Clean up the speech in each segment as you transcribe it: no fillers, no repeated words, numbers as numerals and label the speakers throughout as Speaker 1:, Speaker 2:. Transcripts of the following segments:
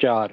Speaker 1: 4।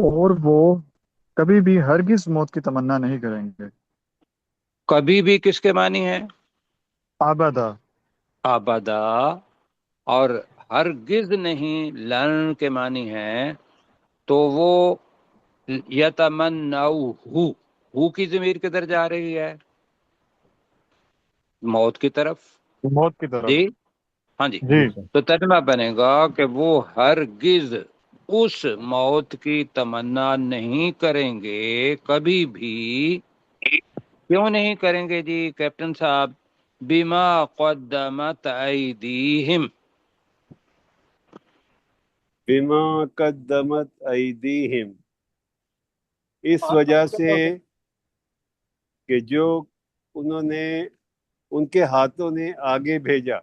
Speaker 2: اور وہ کبھی بھی ہرگز موت کی تمنا نہیں کریں گے،
Speaker 1: کبھی بھی کس کے معنی ہے؟
Speaker 2: آبادہ۔
Speaker 1: آبدا، اور ہرگز نہیں لن کے معنی ہے، تو وہ ہو کی ضمیر کدھر جا رہی ہے؟ موت کی طرف۔
Speaker 2: موت کی طرف۔
Speaker 1: جی ہاں جی،
Speaker 2: جی
Speaker 3: جی سر۔
Speaker 1: تو ترجمہ بنے گا کہ وہ ہرگز اس موت کی تمنا نہیں کریں گے کبھی بھی۔ کیوں نہیں کریں گے جی کیپٹن صاحب؟ بما قدمت ایدیہم،
Speaker 4: بما قدمت ایدیہم، اس وجہ سے کہ جو انہوں نے ان کے ہاتھوں نے آگے بھیجا۔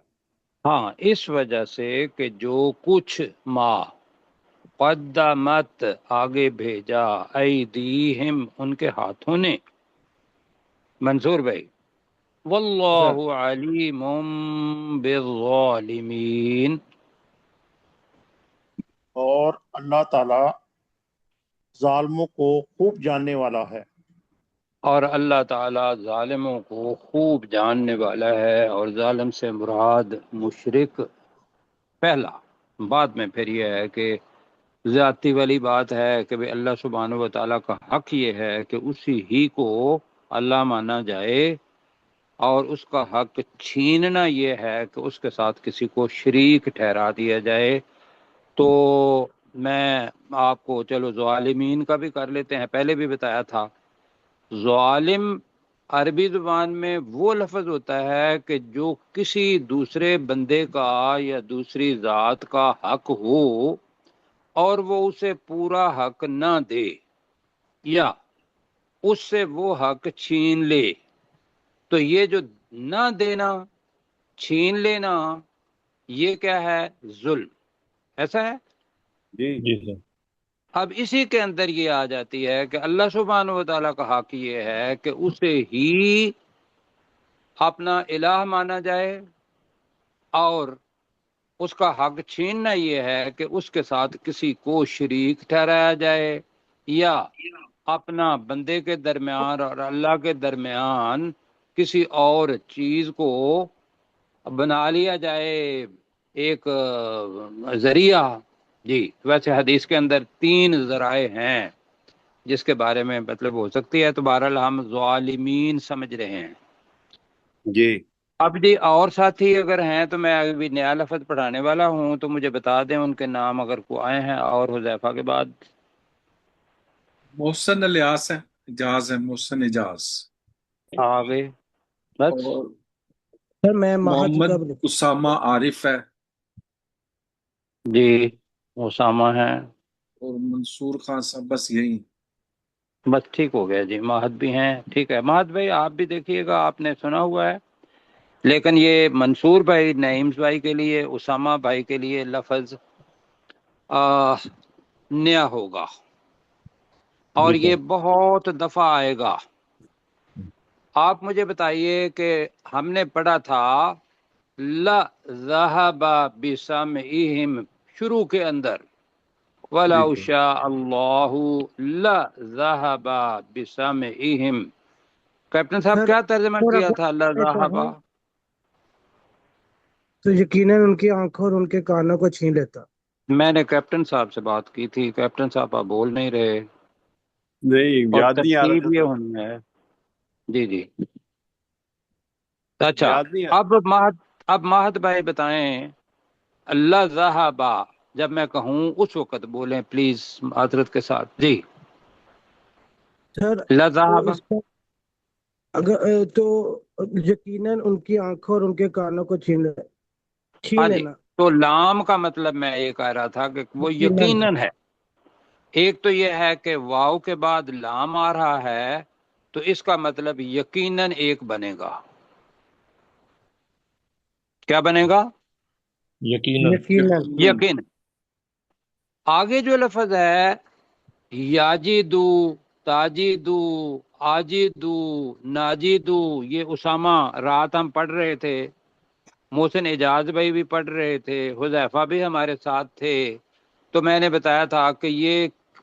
Speaker 1: ہاں اس وجہ سے کہ جو کچھ ما قدمت آگے بھیجا ایدیہم ان کے ہاتھوں نے۔ منصور بھائی، واللہ علیم بالظالمین،
Speaker 5: اور اللہ تعالی ظالموں کو خوب جاننے والا ہے۔
Speaker 1: اور اللہ تعالیٰ ظالموں کو خوب جاننے والا ہے، اور ظالم سے مراد مشرک پہلا۔ بعد میں پھر یہ ہے کہ زیادتی والی بات ہے کہ بھی اللہ سبحانہ و تعالیٰ کا حق یہ ہے کہ اسی ہی کو اللہ مانا جائے، اور اس کا حق چھیننا یہ ہے کہ اس کے ساتھ کسی کو شریک ٹھہرا دیا جائے۔ تو میں آپ کو چلو ظالمین کا بھی کر لیتے ہیں، پہلے بھی بتایا تھا ظالم عربی زبان میں وہ لفظ ہوتا ہے کہ جو کسی دوسرے بندے کا یا دوسری ذات کا حق ہو اور وہ اسے پورا حق نہ دے، یا اس سے وہ حق چھین لے۔ تو یہ جو نہ دینا، چھین لینا، یہ کیا ہے؟ ظلم، ایسا ہے۔
Speaker 4: جی
Speaker 3: جی سر۔
Speaker 1: اب اسی کے اندر یہ آ جاتی ہے کہ اللہ سبحانہ و تعالیٰ کا حق یہ ہے کہ اسے ہی اپنا الہ مانا جائے، اور اس کا حق چھیننا یہ ہے کہ اس کے ساتھ کسی کو شریک ٹھہرایا جائے، یا اپنا بندے کے درمیان اور اللہ کے درمیان کسی اور چیز کو بنا لیا جائے، ایک ذریعہ۔ جی ویسے حدیث کے اندر 3 ذرائع ہیں جس کے بارے میں مطلب ہو سکتی ہے، تو بہرحال ہم ظالمین سمجھ رہے ہیں۔
Speaker 4: جی
Speaker 1: اب جی اور ساتھی اگر ہیں تو میں ابھی نیا لفظ پڑھانے والا ہوں، تو مجھے بتا دیں ان کے نام اگر کو آئے ہیں، اور حذیفہ کے بعد
Speaker 6: محسن الیاس ہے، اجاز ہے، محسن اجاز،
Speaker 1: آگے بس۔
Speaker 6: اور
Speaker 7: سر میں مہد
Speaker 6: محمد
Speaker 7: کا بھی لکھ-
Speaker 6: اسامہ عارف ہے،
Speaker 1: جی اسامہ ہے،
Speaker 6: اور منصور خان صاحب، بس یہی۔
Speaker 1: بس ٹھیک ہو گیا جی، ماہد بھی ہیں، ٹھیک ہے۔ ماہد بھائی آپ بھی دیکھیے گا، آپ نے سنا ہوا ہے، لیکن یہ منصور بھائی نعیم بھائی کے لیے، اسامہ بھائی کے لیے لفظ نیا ہوگا، اور
Speaker 3: جی
Speaker 1: یہ
Speaker 3: سر۔
Speaker 1: بہت دفعہ آئے گا۔ آپ مجھے بتائیے کہ ہم نے پڑھا تھا لا ذهب بسمعهم شروع کے اندر،
Speaker 4: جی
Speaker 1: وَلَوْ شَاءَ اللَّهُ لَذَهَبَ بِسَمْعِهِمْ۔ کیپٹن صاحب
Speaker 7: سر
Speaker 1: کیا ترجمہ
Speaker 7: سر
Speaker 1: کیا
Speaker 7: اگر
Speaker 1: تھا
Speaker 7: میں
Speaker 1: لَذَهَبَ؟
Speaker 7: کہوں تو یقیناً ان کی آنکھوں اور ان کے کانوں کو چھین لیتا۔
Speaker 1: میں نے کیپٹن صاحب سے بات کی تھی، کیپٹن صاحب آپ بول نہیں رہے،
Speaker 4: نہیں،
Speaker 1: اور
Speaker 4: یاد نہیں آ رہا
Speaker 1: ترتیب
Speaker 4: تھا
Speaker 1: یہ
Speaker 4: سر،
Speaker 1: ہونی ہے۔ جی جی اچھا،
Speaker 4: یاد نہیں آ
Speaker 1: اب ماہد بھائی بتائیں، اللہ ذہبا جب میں کہوں اس وقت بولیں پلیز معذرت کے ساتھ۔ جی
Speaker 7: سر
Speaker 1: اللہ
Speaker 7: تو
Speaker 1: ذہبا،
Speaker 7: اس کا اگر تو یقیناً ان کی آنکھوں اور ان کے کانوں کو چھین
Speaker 1: ہاں جی،
Speaker 7: لینا۔
Speaker 1: تو لام کا مطلب میں یہ کہہ رہا تھا کہ وہ
Speaker 7: یقیناً
Speaker 1: یقیناً ہے۔ ایک تو یہ ہے کہ واو کے بعد لام آ رہا ہے، تو اس کا مطلب یقیناً ایک بنے گا۔ کیا بنے گا؟
Speaker 3: یقیناً۔
Speaker 7: یقیناً
Speaker 4: یقیناً۔
Speaker 1: یقین۔ آگے جو لفظ ہے یاجدو، تاجدو، آجدو، ناجدو، یہ اسامہ رات ہم پڑھ رہے تھے، محسن اعجاز بھائی بھی پڑھ رہے تھے، حذیفہ بھی ہمارے ساتھ تھے، تو میں نے بتایا تھا کہ یہ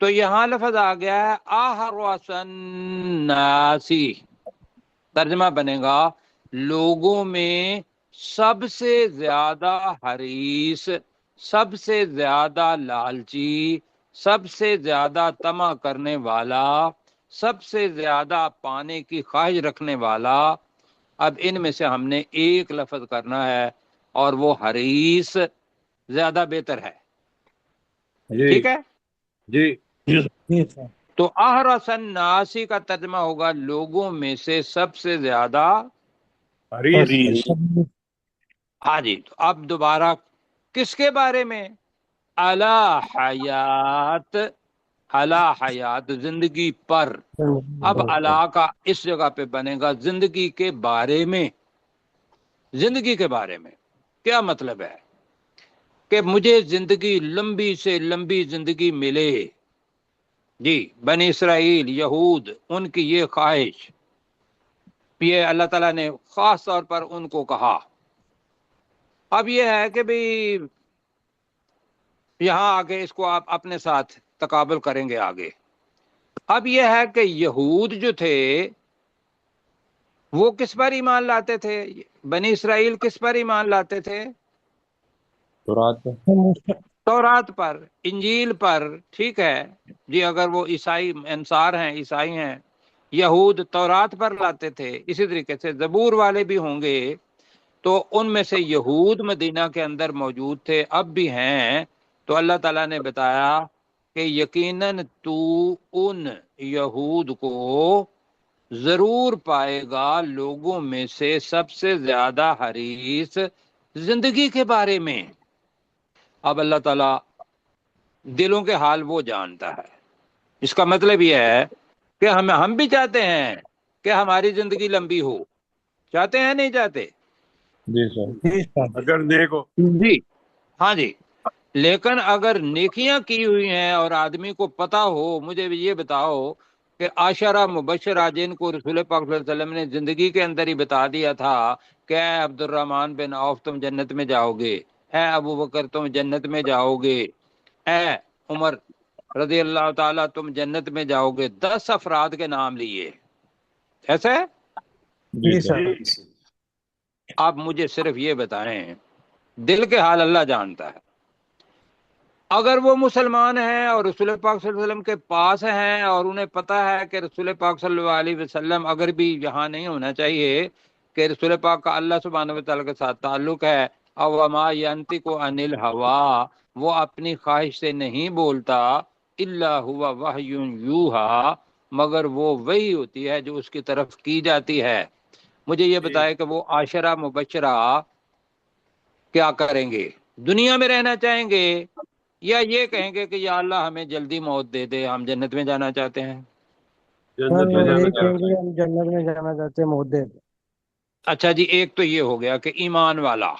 Speaker 1: تو یہاں لفظ آ گیا ہے احرسناسی، ترجمہ بنے گا لوگوں میں سب سے زیادہ حریص، سب سے زیادہ لالچی، سب سے زیادہ طمع کرنے والا، سب سے زیادہ پانے کی خواہش رکھنے والا۔ اب ان میں سے ہم نے ایک لفظ کرنا ہے اور وہ حریص زیادہ بہتر ہے،
Speaker 4: جی
Speaker 1: ٹھیک ہے؟
Speaker 4: جی
Speaker 7: جی سر
Speaker 1: تو احرس الناسی کا ترجمہ ہوگا لوگوں میں سے سب سے زیادہ۔
Speaker 4: حریص
Speaker 1: ہاں جی، تو اب دوبارہ کس کے بارے میں؟ علی حیات، علی حیات زندگی پر۔ اب علی کا اس جگہ پہ بنے گا زندگی کے بارے میں، زندگی کے بارے میں کیا مطلب ہے کہ مجھے زندگی لمبی سے لمبی زندگی ملے، جی بنی اسرائیل یہود ان کی یہ خواہش، یہ اللہ تعالیٰ نے خاص طور پر ان کو کہا۔ اب یہ ہے کہ بھئی یہاں آگے اس کو آپ اپنے ساتھ تقابل کریں گے آگے۔ اب یہ ہے کہ یہود جو تھے وہ کس پر ایمان لاتے تھے؟ بنی اسرائیل کس پر ایمان لاتے تھے؟
Speaker 3: تو رات کو
Speaker 1: تورات پر، انجیل پر، ٹھیک ہے جی۔ اگر وہ عیسائی انصار ہیں، عیسائی ہیں، یہود تورات پر لاتے تھے، اسی طریقے سے زبور والے بھی ہوں گے۔ تو ان میں سے یہود مدینہ کے اندر موجود تھے، اب بھی ہیں۔ تو اللہ تعالیٰ نے بتایا کہ یقیناً تو ان یہود کو ضرور پائے گا لوگوں میں سے سب سے زیادہ حریص زندگی کے بارے میں۔ اب اللہ تعالیٰ دلوں کے حال وہ جانتا ہے۔ اس کا مطلب یہ ہے کہ ہم بھی چاہتے ہیں کہ ہماری زندگی لمبی ہو، چاہتے ہیں نہیں چاہتے؟
Speaker 3: جی سر
Speaker 7: جی سر
Speaker 4: اگر دیکھو
Speaker 1: جی ہاں جی، لیکن اگر نیکیاں کی ہوئی ہیں اور آدمی کو پتا ہو، مجھے بھی یہ بتاؤ کہ عاشرہ مبشرہ جن کو رسول پاک صلی اللہ علیہ وسلم نے زندگی کے اندر ہی بتا دیا تھا کہ اے عبد الرحمن بن عوف تم جنت میں جاؤ گے، اے ابو بکر تم جنت میں جاؤ گے، اے عمر رضی اللہ تعالیٰ تم جنت میں جاؤ گے، 10 افراد کے نام لیے، ایسا ہے؟
Speaker 3: جی
Speaker 7: جی
Speaker 3: سر
Speaker 7: سر
Speaker 1: آپ مجھے صرف یہ بتائیں، دل کے حال اللہ جانتا ہے۔ اگر وہ مسلمان ہیں اور رسول پاک صلی اللہ علیہ وسلم کے پاس ہیں اور انہیں پتہ ہے کہ رسول پاک صلی اللہ علیہ وسلم اگر بھی یہاں نہیں ہونا چاہیے کہ رسول پاک کا اللہ سبحانہ و تعالیٰ کے ساتھ تعلق ہے، او وما ینطق عن الہوا، وہ اپنی خواہش سے نہیں بولتا، الا هو وحی یوحا، مگر وہ وحی ہوتی ہے جو اس کی طرف کی جاتی ہے۔ مجھے یہ بتائے کہ وہ عاشرہ مبشرہ کیا کریں گے؟ دنیا میں رہنا چاہیں گے یا یہ کہیں گے کہ یا اللہ ہمیں جلدی موت دے دے، ہم جنت میں جانا چاہتے ہیں؟
Speaker 4: جنت میں
Speaker 7: یہی
Speaker 4: جانا
Speaker 7: کہیں گے ہم جنت میں جانا چاہتے ہیں، موت دے دیں۔
Speaker 1: اچھا جی، ایک تو یہ ہو گیا کہ ایمان والا،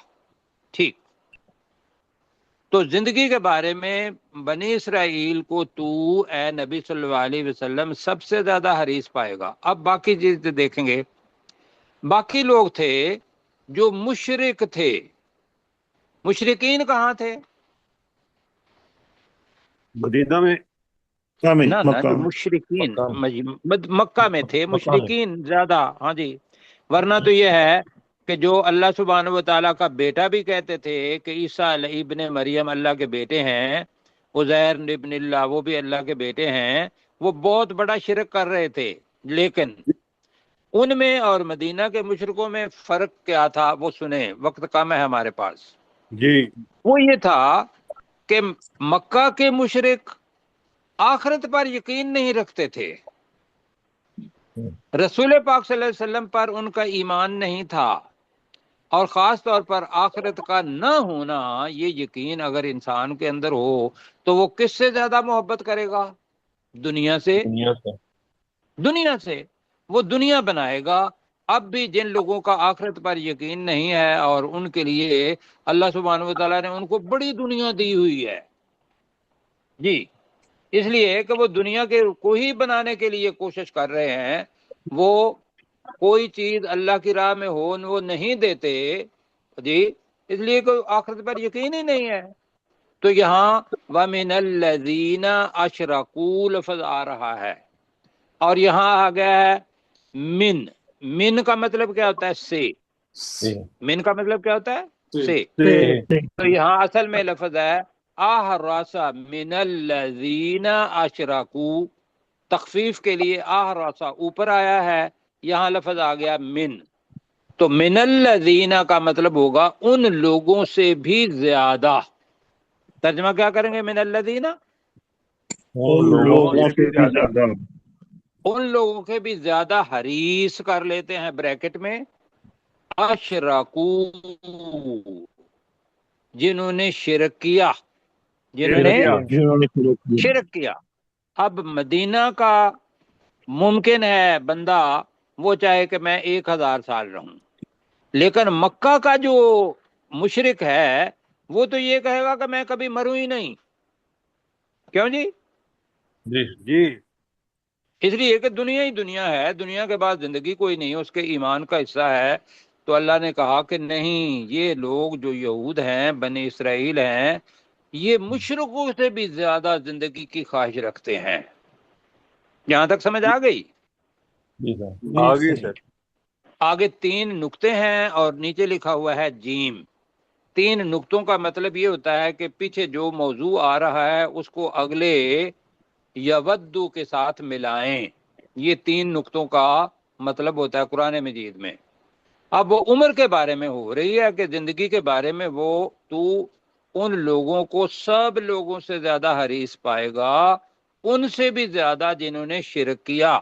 Speaker 1: ٹھیک۔ تو زندگی کے بارے میں بنی اسرائیل کو تو اے نبی صلی اللہ علیہ وسلم سب سے زیادہ حریص پائے گا۔ اب باقی چیز دیکھیں گے، باقی لوگ تھے جو مشرک تھے، مشرکین کہاں تھے؟
Speaker 4: مدینہ میں
Speaker 1: نہ
Speaker 5: مکہ
Speaker 1: جو
Speaker 5: میں
Speaker 1: مشرکین
Speaker 3: مکہ
Speaker 1: مکہ میں تھے،
Speaker 3: مکہ میں
Speaker 1: مشرکین زیادہ، ہاں جی۔ ورنہ تو یہ ہے کہ جو اللہ سبحانہ و تعالیٰ کا بیٹا بھی کہتے تھے کہ عیسیٰ ابن مریم اللہ کے بیٹے ہیں، عزیر ابن اللہ وہ بھی اللہ کے بیٹے ہیں، وہ بہت بڑا شرک کر رہے تھے۔ لیکن ان میں اور مدینہ کے مشرکوں میں فرق کیا تھا وہ سنیں، وقت کم ہے ہمارے پاس۔
Speaker 4: جی
Speaker 1: وہ یہ تھا کہ مکہ کے مشرک آخرت پر یقین نہیں رکھتے تھے، رسول پاک صلی اللہ علیہ وسلم پر ان کا ایمان نہیں تھا، اور خاص طور پر آخرت کا نہ ہونا، یہ یقین اگر انسان کے اندر ہو تو وہ کس سے زیادہ محبت کرے گا؟ دنیا سے،
Speaker 3: دنیا سے
Speaker 1: دنیا سے وہ دنیا بنائے گا۔ اب بھی جن لوگوں کا آخرت پر یقین نہیں ہے اور ان کے لیے اللہ سبحانہ و تعالیٰ نے ان کو بڑی دنیا دی ہوئی ہے جی، اس لیے کہ وہ دنیا کے کو ہی بنانے کے لیے کوشش کر رہے ہیں، وہ کوئی چیز اللہ کی راہ میں ہو وہ نہیں دیتے جی، اس لیے کوئی آخرت پر یقین ہی نہیں ہے۔ تو یہاں وَمِنَ الَّذِينَ أَشْرَكُوا لفظ آ رہا ہے، اور یہاں آ گیا ہے من. من کا مطلب کیا ہوتا ہے؟ سے. من کا مطلب کیا ہوتا ہے؟ سے. تو یہاں اصل میں لفظ ہے احرس من الذین اشرکوا. تخفیف کے لیے احرس اوپر آیا ہے، یہاں لفظ آ گیا من. تو من الذین کا مطلب ہوگا ان لوگوں سے بھی زیادہ. ترجمہ کیا کریں گے؟ من الذین،
Speaker 5: ان لوگوں سے بھی زیادہ.
Speaker 1: ان لوگوں کے بھی زیادہ حریص کر لیتے ہیں بریکٹ میں اشرکو، جنہوں نے شرک کیا، جنہوں نے شرک کیا. اب مدینہ کا ممکن ہے بندہ وہ چاہے کہ میں 1000 سال رہوں، لیکن مکہ کا جو مشرک ہے وہ تو یہ کہے گا کہ میں کبھی مروں ہی نہیں. کیوں جی؟
Speaker 4: جی
Speaker 1: اس لیے کہ دنیا ہی دنیا ہے، دنیا کے بعد زندگی کوئی نہیں، اس کے ایمان کا حصہ ہے. تو اللہ نے کہا کہ نہیں، یہ لوگ جو یہود ہیں، بنی اسرائیل ہیں، یہ مشرکوں سے بھی زیادہ زندگی کی خواہش رکھتے ہیں. یہاں تک سمجھ آ گئی؟
Speaker 3: جی سر.
Speaker 4: آگے سر.
Speaker 1: آگے 3 نقطے ہیں اور نیچے لکھا ہوا ہے جیم. 3 نقطوں کا مطلب یہ ہوتا ہے کہ پیچھے جو موضوع آ رہا ہے اس کو اگلے یودو کے ساتھ ملائیں. یہ 3 نقطوں کا مطلب ہوتا ہے قرآن مجید میں. اب وہ عمر کے بارے میں ہو رہی ہے کہ زندگی کے بارے میں وہ تو ان لوگوں کو سب لوگوں سے زیادہ حریص پائے گا، ان سے بھی زیادہ جنہوں نے شرک کیا.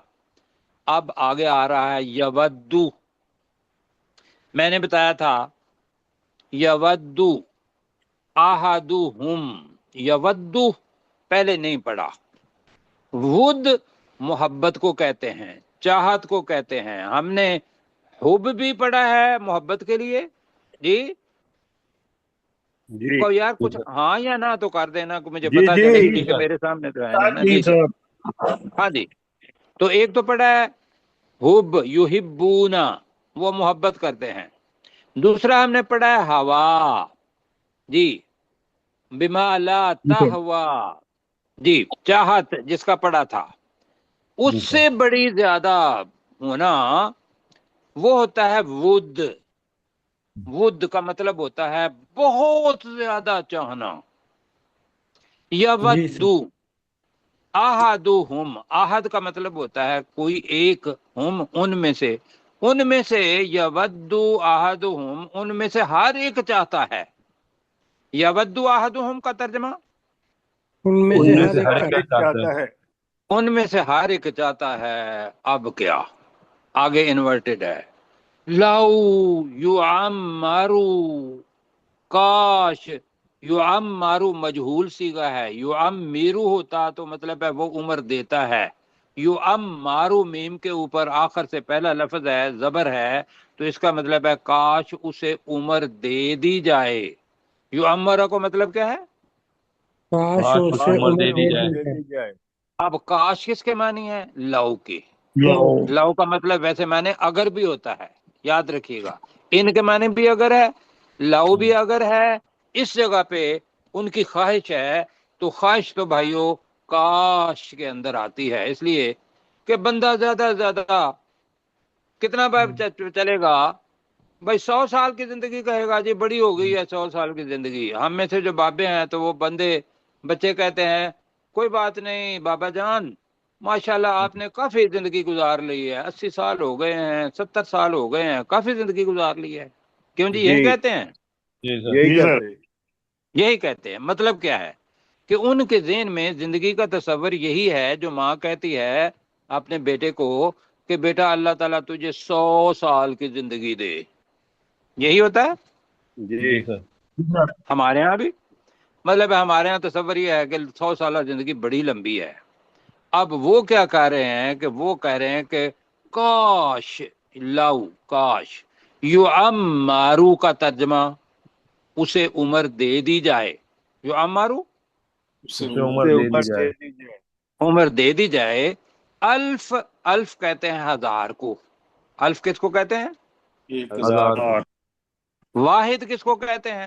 Speaker 1: اب آگے آ رہا ہے یودو. میں نے بتایا تھا یودو احدہم، یودو پہلے نہیں پڑھا. ود محبت کو کہتے ہیں، چاہت کو کہتے ہیں. ہم نے حب بھی پڑھا ہے محبت کے لیے. جی
Speaker 4: جی
Speaker 1: کو یار کچھ ہاں یا نہ تو کر دینا کہ مجھے
Speaker 4: جی
Speaker 1: پتا
Speaker 4: جی
Speaker 1: چلے
Speaker 4: جی
Speaker 1: کیونکہ
Speaker 4: سر.
Speaker 1: میرے سامنے تو ہے نہیں نا. جی جی ہاں جی. تو ایک تو پڑھا ہے حب، یحبونا، وہ محبت کرتے ہیں. دوسرا ہم نے پڑھا ہے ہوا، جی بما لا تہوا، جی چاہت جس کا پڑھا تھا. اس
Speaker 3: جی سر.
Speaker 1: سے بڑی زیادہ ہونا وہ ہوتا ہے ود. ود کا مطلب ہوتا ہے بہت زیادہ چاہنا. یودو احدہم، احد کا مطلب ہوتا ہے کوئی ایک، ہم ان میں سے، ان میں سے یودو احدہم، ان میں سے ہر ایک چاہتا ہے. یودو احدہم کا ترجمہ
Speaker 7: ان میں
Speaker 4: ان
Speaker 7: سے
Speaker 4: میں
Speaker 7: ہر
Speaker 4: سے
Speaker 7: ایک
Speaker 4: ہر
Speaker 7: کا
Speaker 4: ایک چاہتا ہے.
Speaker 1: ان میں سے ہر ایک چاہتا ہے. اب کیا آگے انورٹڈ ہے. لو یعمرو، کاش، یعمرو مجہول صیغہ ہے. یعمرو ہوتا تو مطلب ہے وہ عمر دیتا ہے. یعمرو میم کے اوپر آخر سے پہلا لفظ ہے، زبر ہے، تو اس کا مطلب ہے کاش اسے عمر دے دی جائے. یعمرو کو مطلب کیا ہے؟
Speaker 7: کاش
Speaker 3: کاش
Speaker 7: اسے
Speaker 3: عمر
Speaker 7: عمر
Speaker 3: دے دی
Speaker 7: دے
Speaker 3: جائے.
Speaker 7: دی
Speaker 4: دے دی جائے.
Speaker 1: اب کاش کس کے معنی ہے؟ لو کے.
Speaker 7: جائے.
Speaker 1: لو کا مطلب ویسے معنی اگر بھی ہوتا ہے، یاد رکھیے گا. ان کے معنی بھی اگر ہے، لو بھی اگر ہے. اس جگہ پہ ان کی خواہش ہے، تو خواہش تو بھائیو کاش کے اندر آتی ہے. اس لیے کہ بندہ زیادہ سے زیادہ کتنا بار چلے گا بھائی؟ 100 سال کی زندگی کہے گا جی بڑی ہو گئی ہے 100 سال کی زندگی. ہم میں سے جو بابے ہیں تو وہ بچے کہتے ہیں کوئی بات نہیں بابا جان، ماشاءاللہ آپ نے کافی زندگی گزار لی ہے، 80 سال ہو گئے ہیں، 70 سال ہو گئے ہیں، کافی زندگی گزار لی ہے. کیوں جی یہی
Speaker 4: جی
Speaker 1: کہتے ہیں؟
Speaker 3: جی سر.
Speaker 4: یہی
Speaker 5: جی سر.
Speaker 4: کہتے ہیں.
Speaker 1: یہی کہتے ہیں. مطلب کیا ہے کہ ان کے ذہن میں زندگی کا تصور یہی ہے جو ماں کہتی ہے اپنے بیٹے کو کہ بیٹا اللہ تعالیٰ تجھے 100 سال کی زندگی دے. یہی ہوتا ہے
Speaker 4: جی
Speaker 3: جی سر.
Speaker 1: ہمارے ہاں بھی. مطلب ہمارے ہاں تصور یہ ہے کہ 100 سالہ زندگی بڑی لمبی ہے. اب وہ کیا کہہ رہے ہیں کہ وہ کہہ رہے ہیں کہ کاش، لو کاش، یعمرو کا ترجمہ اسے عمر دے دی جائے. یعمرو
Speaker 6: اسے
Speaker 3: اسے
Speaker 6: عمر
Speaker 3: عمر
Speaker 4: اسے
Speaker 3: دے
Speaker 4: عمر
Speaker 3: دی جائے.
Speaker 4: دے دی جائے.
Speaker 1: عمر دے دی جائے. الف، الف کہتے ہیں 1000 کو. الف کس کو کہتے ہیں؟
Speaker 6: 1000
Speaker 4: ہزار.
Speaker 1: واحد کس کو کہتے ہیں؟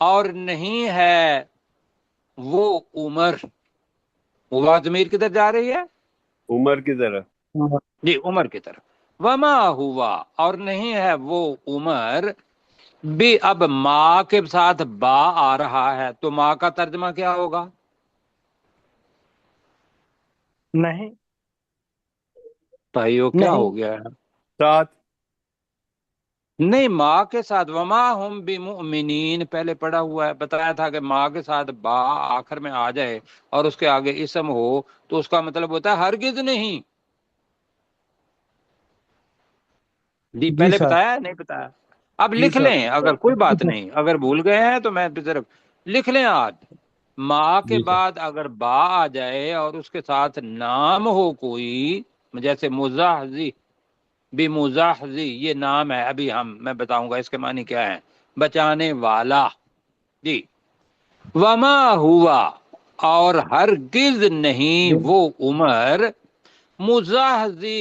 Speaker 1: اور نہیں ہے وہ عمر، وہ ضمیر کدھر جا رہی ہے؟
Speaker 4: عمر کی طرف.
Speaker 1: جی عمر کی طرف. وما ہوا، اور نہیں ہے وہ عمر، بھی اب ماں کے ساتھ با آ رہا ہے تو ماں کا ترجمہ کیا ہوگا؟
Speaker 7: نہیں
Speaker 1: بھائیو کیا
Speaker 7: نہیں
Speaker 1: ہو گیا ہے؟
Speaker 4: ساتھ.
Speaker 1: نہیں، ماں کے ساتھ وما ہم بمؤمنین پہلے پڑھا ہوا ہے، بتایا تھا کہ ماں کے ساتھ با آخر میں آ جائے اور اس کے آگے اسم ہو تو اس کا مطلب ہوتا ہے ہرگز نہیں. جی
Speaker 7: جی
Speaker 1: پہلے
Speaker 7: سر
Speaker 1: بتایا نہیں بتایا؟ اب
Speaker 7: جی
Speaker 1: لکھ
Speaker 7: سر
Speaker 1: لیں، اگر کوئی بات نہیں، اگر بھول گئے ہیں تو میں صرف لکھ لیں. آج ماں کے
Speaker 3: جی سر.
Speaker 1: بعد اگر با آ جائے اور اس کے ساتھ نام ہو کوئی، جیسے مزاحزی، بھی مزاحزی یہ نام ہے، ابھی میں بتاؤں گا اس کے معنی کیا ہے، بچانے والا. جی وما ہوا، اور ہرگز نہیں وہ عمر، مزاحزی،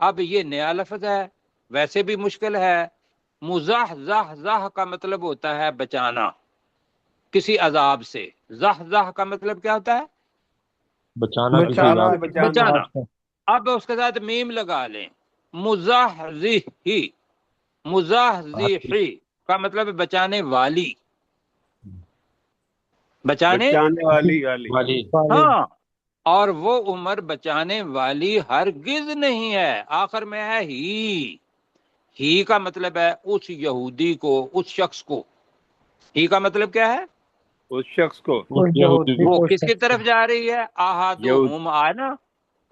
Speaker 1: اب یہ نیا لفظ ہے، ویسے بھی مشکل ہے. مزاح کا مطلب ہوتا ہے بچانا کسی عذاب سے. زح کا مطلب کیا ہوتا ہے؟
Speaker 3: بچانا کسی
Speaker 7: بچانا
Speaker 3: عذاب.
Speaker 4: سے بچانا.
Speaker 1: بچانا. اب اس کے ساتھ میم لگا لیں، مزاحزی کا مطلب ہے بچانے والی، بچانے
Speaker 4: بچانے والی.
Speaker 3: والی.
Speaker 1: ہاں. اور وہ عمر بچانے والی ہرگز نہیں ہے، آخر میں ہے ہی کا مطلب ہے اس یہودی کو، اس شخص کو. ہی کا مطلب کیا ہے؟
Speaker 4: اس شخص کو.
Speaker 3: اس یہودی
Speaker 1: وہ
Speaker 3: کو.
Speaker 1: کس کی طرف جا رہی ہے؟
Speaker 4: یہود.
Speaker 1: احدہم آئے نا،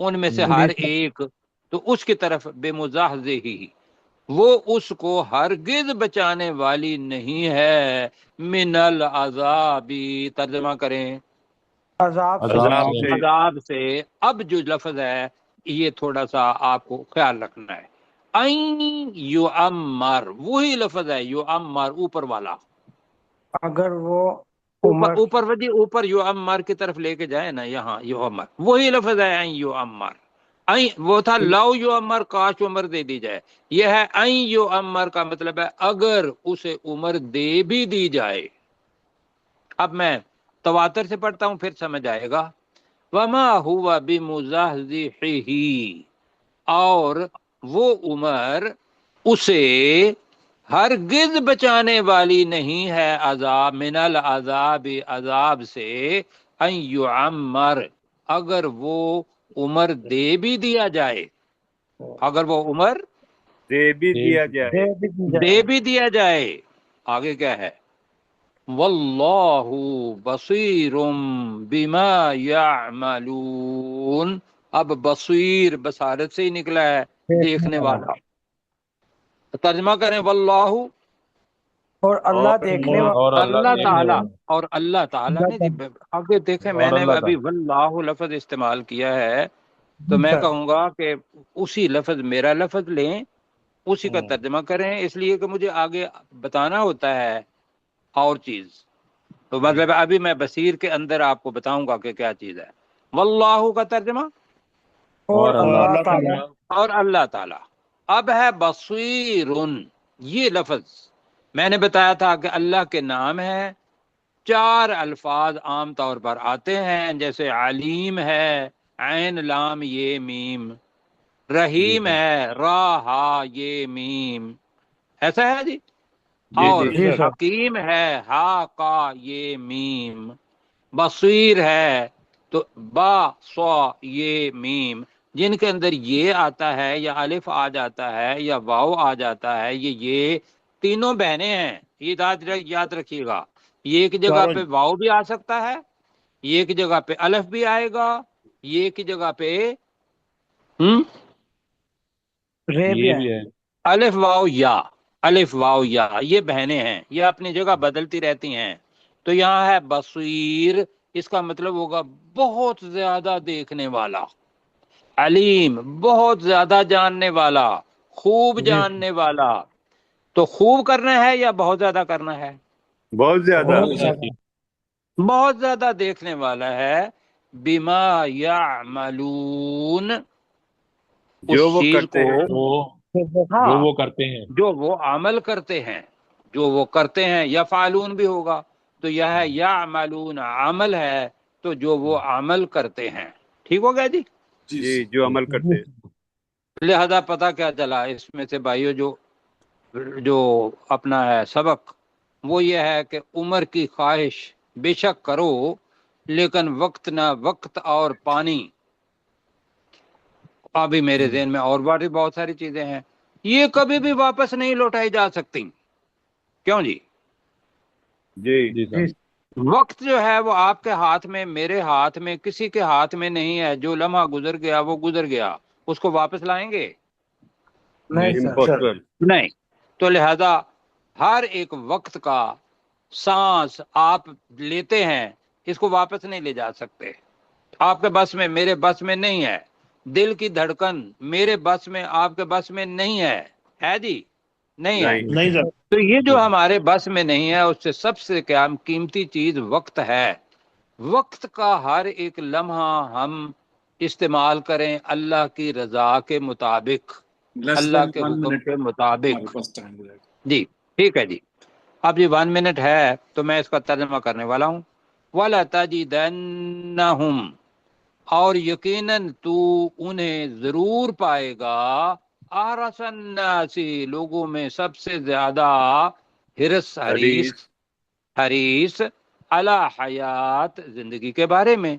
Speaker 1: ان میں سے
Speaker 3: ہوں.
Speaker 1: ہر ایک، تو اس کی طرف بے مزاحزہ، وہ اس کو ہرگز بچانے والی نہیں ہے. من العذاب، ترجمہ کریں
Speaker 7: عذاب سے.
Speaker 3: عذاب
Speaker 4: عذاب
Speaker 3: سے.
Speaker 4: سے.
Speaker 1: عذاب سے. اب جو لفظ ہے یہ تھوڑا سا آپ کو خیال رکھنا ہے. این یعمر، وہی لفظ ہے یعمر، اوپر والا،
Speaker 7: اگر وہ
Speaker 1: اوپر
Speaker 7: عمر
Speaker 1: اوپر وجہ اوپر یعمر کی طرف لے کے جائے نا، یہاں یعمر وہی لفظ ہے. این یعمر، این وہ تھا لو یعمر، کاش عمر دے دی جائے. یہ ہے این یعمر کا مطلب ہے اگر اسے عمر دے بھی دی جائے. اب میں تواتر سے پڑھتا ہوں پھر سمجھ آئے گا. وما ہوا بمزحزحہ، اور وہ عمر اسے ہرگز بچانے والی نہیں ہے عذاب، من العذاب، عذاب سے، ان یعمر، اگر وہ عمر دے بھی دیا جائے، اگر وہ عمر
Speaker 4: دے بھی دیا جائے.
Speaker 1: دے بھی دیا جائے. آگے کیا ہے؟ واللہ بصیر بما یعملون. اب بصیر بصارت سے ہی نکلا ہے، دیکھنے والا. ترجمہ کریں واللہ،
Speaker 7: اور اللہ
Speaker 4: اور
Speaker 7: دیکھنے والا.
Speaker 3: اور اللہ
Speaker 1: اللہ
Speaker 3: دیکھنے
Speaker 1: تعالی،
Speaker 3: والا.
Speaker 1: اور اللہ تعالی نے جی آگے دیکھیں، میں
Speaker 3: اور
Speaker 1: نے
Speaker 3: اللہ
Speaker 1: ابھی
Speaker 3: تعالی.
Speaker 1: واللہ لفظ استعمال کیا ہے تو
Speaker 7: جی
Speaker 1: میں
Speaker 7: سر
Speaker 1: کہوں گا کہ اسی لفظ، میرا لفظ لیں، اسی کا ترجمہ کریں، اس لیے کہ مجھے آگے بتانا ہوتا ہے اور چیز. تو مطلب ابھی میں بصیر کے اندر آپ کو بتاؤں گا کہ کیا چیز ہے. واللہ کا ترجمہ
Speaker 7: اور
Speaker 3: اور اللہ
Speaker 7: اللہ تعالی.
Speaker 3: تعالی.
Speaker 1: اور اللہ تعالی. اب ہے بصیر، یہ لفظ میں نے بتایا تھا کہ اللہ کے نام ہے، 4 الفاظ عام طور پر آتے ہیں، جیسے علیم ہے، عین لام یہ میم، رحیم ہے، را ہا یہ میم، ایسا ہے جی.
Speaker 4: جی
Speaker 1: اور
Speaker 4: جی.
Speaker 7: جی سر
Speaker 1: حکیم ہے، ہا کا یہ میم، بصیر ہے تو با سو یہ میم. جن کے اندر یہ آتا ہے یا الف آ جاتا ہے یا واو آ جاتا ہے، یہ تینوں بہنیں ہیں. یہ یاد رکھیے گا، یہ ایک جگہ
Speaker 5: چاروں.
Speaker 1: پہ واو بھی آ سکتا ہے، یہ ایک جگہ پہ الف بھی آئے گا، یہ ایک جگہ پہ
Speaker 7: رے بھی
Speaker 3: یہ
Speaker 7: ہے.
Speaker 3: بھی ہے.
Speaker 1: الف واو یا، الف واو یا، یہ بہنیں ہیں، یہ اپنی جگہ بدلتی رہتی ہیں. تو یہاں ہے بصیر، اس کا مطلب ہوگا بہت زیادہ دیکھنے والا، علیم بہت زیادہ جاننے والا، خوب
Speaker 7: جی
Speaker 1: جاننے والا. تو خوب کرنا ہے یا بہت زیادہ کرنا ہے؟
Speaker 4: بہت زیادہ.
Speaker 7: بہت زیادہ.
Speaker 1: بہت زیادہ دیکھنے والا ہے. بما یعملون، اس
Speaker 4: جو وہ
Speaker 1: چیز
Speaker 4: کرتے
Speaker 1: کو،
Speaker 4: ہیں.
Speaker 3: جو
Speaker 1: ہاں
Speaker 3: وہ کرتے ہیں.
Speaker 1: جو وہ عمل کرتے ہیں. جو وہ کرتے ہیں، یفعلون بھی ہوگا تو یہ ہے یعملون عمل ہے تو جو وہ عمل کرتے ہیں. ٹھیک ہو گیا جی؟
Speaker 4: جی جو عمل کرتے ہیں.
Speaker 1: لہذا پتہ کیا چلا اس میں سے بھائیو، جو اپنا ہے سبق وہ یہ ہے کہ عمر کی خواہش بے شک کرو، لیکن وقت نہ وقت اور پانی. ابھی میرے ذہن میں اور بہت ساری چیزیں ہیں، یہ کبھی بھی واپس نہیں لوٹائی جا سکتی. کیوں جی؟
Speaker 4: جی
Speaker 3: جی صاحب.
Speaker 1: وقت جو ہے وہ آپ کے ہاتھ میں، میرے ہاتھ میں، کسی کے ہاتھ میں نہیں ہے. جو لمحہ گزر گیا وہ گزر گیا، اس کو واپس لائیں گے؟
Speaker 7: نہیں سر.
Speaker 4: امپاسبل.
Speaker 1: نہیں. تو لہذا ہر ایک وقت کا سانس آپ لیتے ہیں، اس کو واپس نہیں لے جا سکتے. آپ کے بس میں، میرے بس میں نہیں ہے. دل کی دھڑکن میرے بس میں، آپ کے بس میں نہیں ہے جی؟ نہیں ہے.
Speaker 4: نہیں.
Speaker 5: نہیں سر.
Speaker 1: تو یہ جو ہمارے بس میں نہیں ہے، اس سے سب سے قیمتی چیز وقت ہے. وقت کا ہر ایک لمحہ ہم استعمال کریں اللہ کی رضا کے مطابق،
Speaker 6: لیس
Speaker 1: اللہ
Speaker 6: دین
Speaker 1: کے
Speaker 6: 1
Speaker 1: حکم
Speaker 6: منٹ
Speaker 1: کے
Speaker 6: ہمارے
Speaker 1: مطابق.
Speaker 6: پاس ٹائم ہو جائے گا.
Speaker 1: جی ٹھیک ہے جی. اب یہ 1 منٹ ہے تو میں اس کا ترجمہ کرنے والا ہوں. وَلَتَجِدَنَّهُمْ، اور یقیناً تو انہیں ضرور پائے گا، احرص الناس، لوگوں میں سب سے زیادہ حریص علی حیات، زندگی کے بارے میں.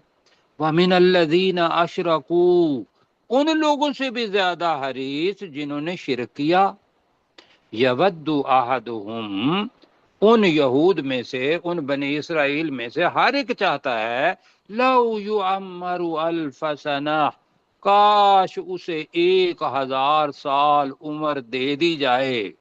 Speaker 1: وَمِنَ الَّذِينَ أَشْرَكُوا، ان لوگوں سے بھی زیادہ حریص جنہوں نے شرک کیا. یود احدہم، ان یہود میں سے، ان بنی اسرائیل میں سے ہر ایک چاہتا ہے، لو یعمر الف سنہ، کاش اسے 1000 سال عمر دے دی جائے.